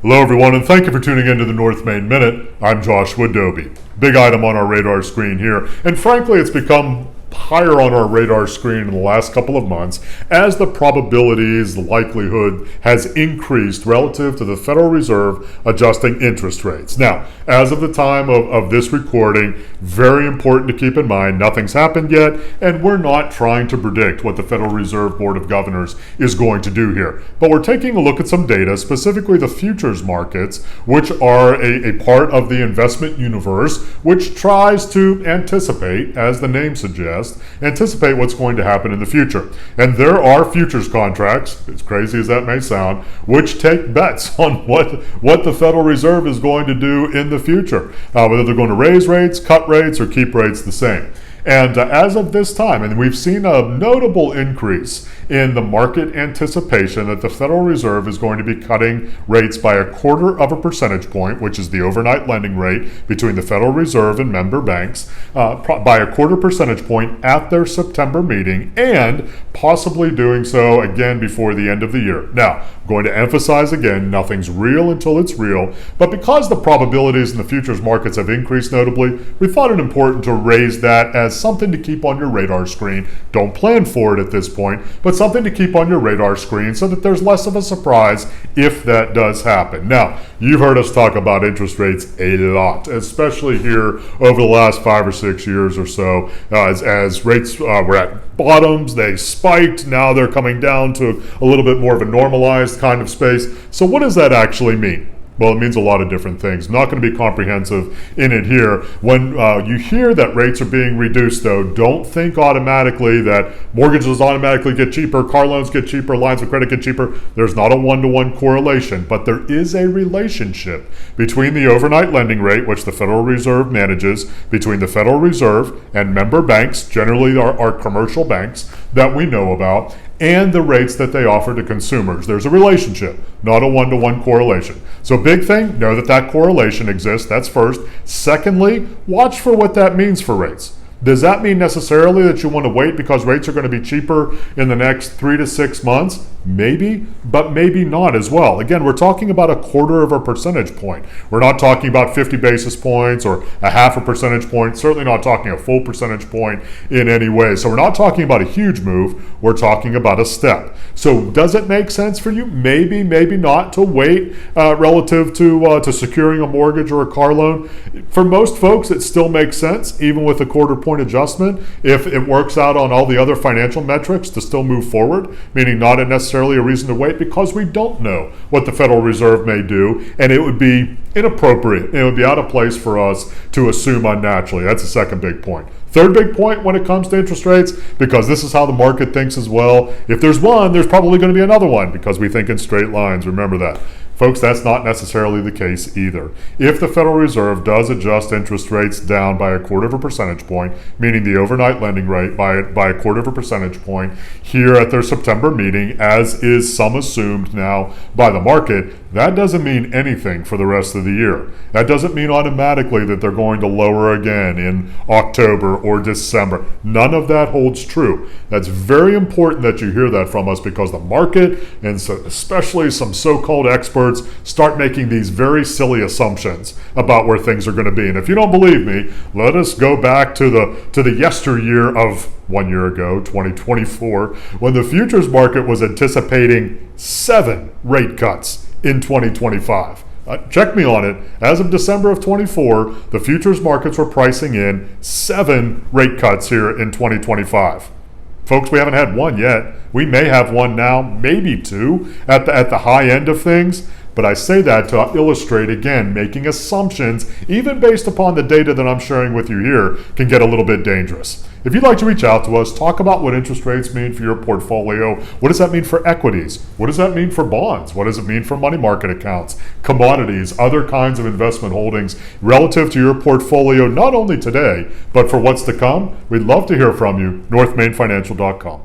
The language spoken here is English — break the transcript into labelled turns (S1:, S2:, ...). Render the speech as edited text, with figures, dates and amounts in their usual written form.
S1: Hello everyone, and thank you for tuning in to the North Main Minute. I'm Joshua Dobi. Big item on our radar screen here, and frankly it's become higher on our radar screen in the last couple of months as the probabilities, the likelihood has increased relative to the Federal Reserve adjusting interest rates. Now, as of the time of this recording, very important to keep in mind, nothing's happened yet, and we're not trying to predict what the Federal Reserve Board of Governors is going to do here. But we're taking a look at some data, specifically the futures markets, which are a part of the investment universe, which tries to anticipate, as the name suggests, anticipate what's going to happen in the future. And there are futures contracts, as crazy as that may sound, which take bets on what the Federal Reserve is going to do in the future, whether they're going to raise rates, cut rates, or keep rates the same. And as of this time, and we've seen a notable increase in the market anticipation that the Federal Reserve is going to be cutting rates by 0.25 percentage point, which is the overnight lending rate between the Federal Reserve and member banks, by 0.25 percentage point at their September meeting, and possibly doing so again before the end of the year. Now, I'm going to emphasize again, nothing's real until it's real, but because the probabilities in the futures markets have increased notably, we thought it important to raise that as something to keep on your radar screen. Don't plan for it at this point, but something to keep on your radar screen so that there's less of a surprise if that does happen. Now, you've heard us talk about interest rates a lot, especially here over the last 5 or 6 years or so. As rates were at bottoms, they spiked. Now they're coming down to a little bit more of a normalized kind of space. So what does that actually mean? Well, it means a lot of different things. I'm not going to be comprehensive in it here. When you hear that rates are being reduced, though, don't think automatically that mortgages automatically get cheaper, car loans get cheaper, lines of credit get cheaper. There's not a one-to-one correlation, but there is a relationship between the overnight lending rate, which the Federal Reserve manages, between the Federal Reserve and member banks, generally our commercial banks that we know about, and the rates that they offer to consumers. There's a relationship, not a one-to-one correlation. So big thing, know that correlation exists. That's first. Secondly, watch for what that means for rates. Does that mean necessarily that you want to wait because rates are going to be cheaper in the next 3 to 6 months? Maybe, but maybe not as well. Again, we're talking about 0.25 percentage point. We're not talking about 50 basis points or 0.5 percentage point, certainly not talking a full percentage point in any way. So we're not talking about a huge move, we're talking about a step. So does it make sense for you? Maybe, maybe not to wait relative to securing a mortgage or a car loan. For most folks, it still makes sense, even with a 0.25 point adjustment, if it works out on all the other financial metrics to still move forward, meaning not necessarily a reason to wait because we don't know what the Federal Reserve may do, and it would be inappropriate. It would be out of place for us to assume unnaturally. That's the second big point. Third big point when it comes to interest rates, because this is how the market thinks as well. If there's one, there's probably going to be another one because we think in straight lines. Remember that. Folks, that's not necessarily the case either. If the Federal Reserve does adjust interest rates down by 0.25 percentage point, meaning the overnight lending rate by 0.25 percentage point here at their September meeting, as is some assumed now by the market, that doesn't mean anything for the rest of the year. That doesn't mean automatically that they're going to lower again in October or December. None of that holds true. That's very important that you hear that from us because the market, and so especially some so-called experts, start making these very silly assumptions about where things are going to be. And if you don't believe me, let us go back to the yesteryear of 1 year ago, 2024, when the futures market was anticipating 7 rate cuts in 2025. Check me on it. As of December of 24, the futures markets were pricing in 7 rate cuts here in 2025. Folks, we haven't had one yet. We may have one now, maybe 2 at the high end of things. But I say that to illustrate, again, making assumptions, even based upon the data that I'm sharing with you here, can get a little bit dangerous. If you'd like to reach out to us, talk about what interest rates mean for your portfolio. What does that mean for equities? What does that mean for bonds? What does it mean for money market accounts, commodities, other kinds of investment holdings relative to your portfolio, not only today, but for what's to come? We'd love to hear from you. NorthMainFinancial.com.